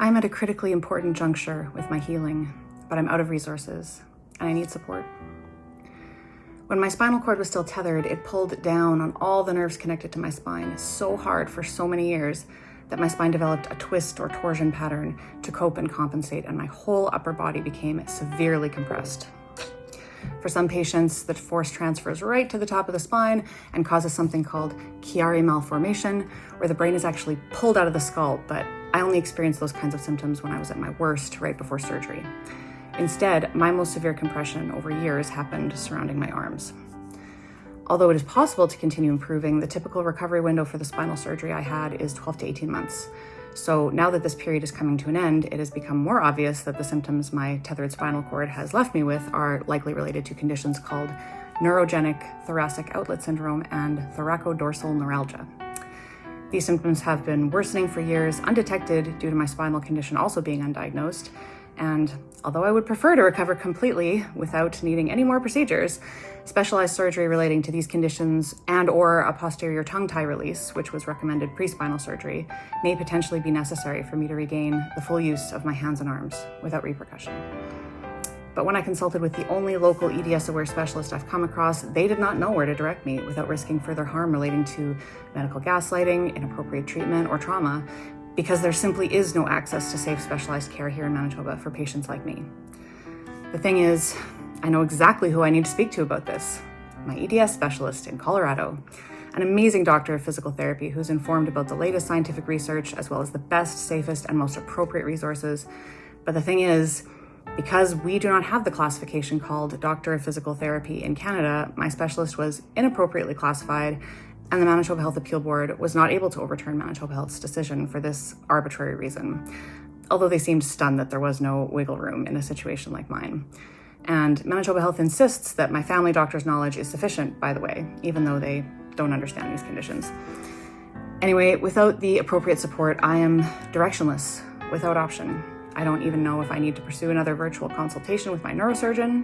I'm at a critically important juncture with my healing, but I'm out of resources and I need support. When my spinal cord was still tethered, it pulled down on all the nerves connected to my spine so hard for so many years that my spine developed a twist or torsion pattern to cope and compensate, and my whole upper body became severely compressed. For some patients, the force transfers right to the top of the spine and causes something called Chiari malformation, where the brain is actually pulled out of the skull, but I only experienced those kinds of symptoms when I was at my worst, right before surgery. Instead, my most severe compression over years happened surrounding my arms. Although it is possible to continue improving, the typical recovery window for the spinal surgery I had is 12 to 18 months. So now that this period is coming to an end, it has become more obvious that the symptoms my tethered spinal cord has left me with are likely related to conditions called neurogenic thoracic outlet syndrome and thoracodorsal neuralgia. These symptoms have been worsening for years, undetected due to my spinal condition also being undiagnosed. And although I would prefer to recover completely without needing any more procedures, specialized surgery relating to these conditions and or a posterior tongue tie release, which was recommended pre-spinal surgery, may potentially be necessary for me to regain the full use of my hands and arms without repercussion. But when I consulted with the only local EDS-aware specialist I've come across, they did not know where to direct me without risking further harm relating to medical gaslighting, inappropriate treatment, or trauma, because there simply is no access to safe specialized care here in Manitoba for patients like me. The thing is, I know exactly who I need to speak to about this. My EDS specialist in Colorado, an amazing doctor of physical therapy who's informed about the latest scientific research as well as the best, safest, and most appropriate resources. But the thing is, because we do not have the classification called Doctor of Physical Therapy in Canada, my specialist was inappropriately classified, and the Manitoba Health Appeal Board was not able to overturn Manitoba Health's decision for this arbitrary reason, although they seemed stunned that there was no wiggle room in a situation like mine. And Manitoba Health insists that my family doctor's knowledge is sufficient, by the way, even though they don't understand these conditions. Anyway, without the appropriate support, I am directionless, without option. I don't even know if I need to pursue another virtual consultation with my neurosurgeon.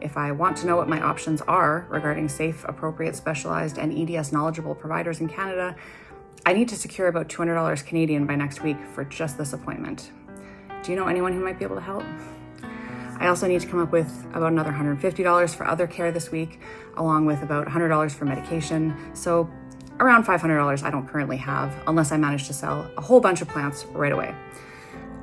If I want to know what my options are regarding safe, appropriate, specialized, and EDS knowledgeable providers in Canada, I need to secure about $200 Canadian by next week for just this appointment. Do you know anyone who might be able to help? I also need to come up with about another $150 for other care this week, along with about $100 for medication. So around $500 I don't currently have, unless I manage to sell a whole bunch of plants right away.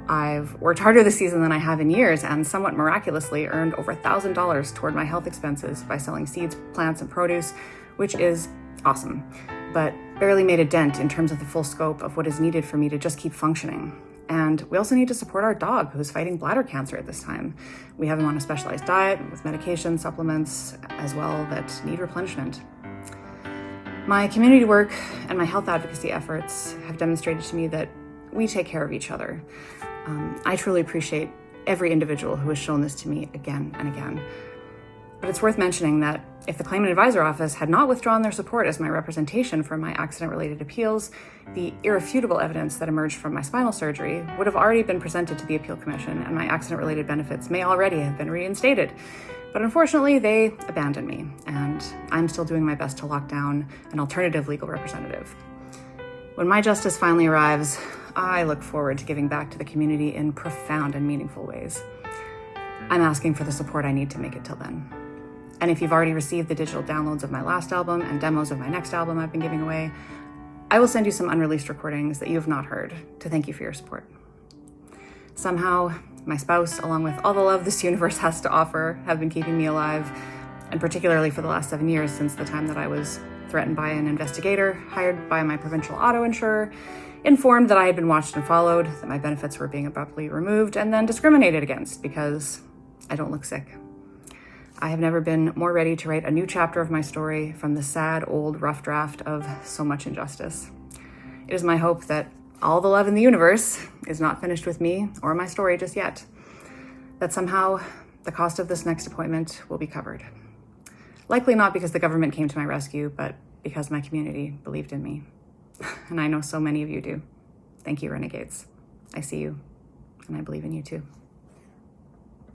I've worked harder this season than I have in years and somewhat miraculously earned over $1,000 toward my health expenses by selling seeds, plants, and produce, which is awesome, but barely made a dent in terms of the full scope of what is needed for me to just keep functioning. And we also need to support our dog who's fighting bladder cancer at this time. We have him on a specialized diet with medication, supplements as well that need replenishment. My community work and my health advocacy efforts have demonstrated to me that we take care of each other. I truly appreciate every individual who has shown this to me again and again. But it's worth mentioning that if the Claimant Advisor Office had not withdrawn their support as my representation for my accident-related appeals, the irrefutable evidence that emerged from my spinal surgery would have already been presented to the Appeal Commission, and my accident-related benefits may already have been reinstated. But unfortunately, they abandoned me, and I'm still doing my best to lock down an alternative legal representative. When my justice finally arrives, I look forward to giving back to the community in profound and meaningful ways. I'm asking for the support I need to make it till then. And if you've already received the digital downloads of my last album and demos of my next album I've been giving away, I will send you some unreleased recordings that you have not heard to thank you for your support. Somehow, my spouse, along with all the love this universe has to offer, have been keeping me alive, and particularly for the last 7 years since the time that I was threatened by an investigator hired by my provincial auto insurer, informed that I had been watched and followed, that my benefits were being abruptly removed, and then discriminated against because I don't look sick. I have never been more ready to write a new chapter of my story from the sad, old, rough draft of so much injustice. It is my hope that all the love in the universe is not finished with me or my story just yet, that somehow the cost of this next appointment will be covered. Likely not because the government came to my rescue, but because my community believed in me. And I know so many of you do. Thank you, renegades. I see you, and I believe in you too.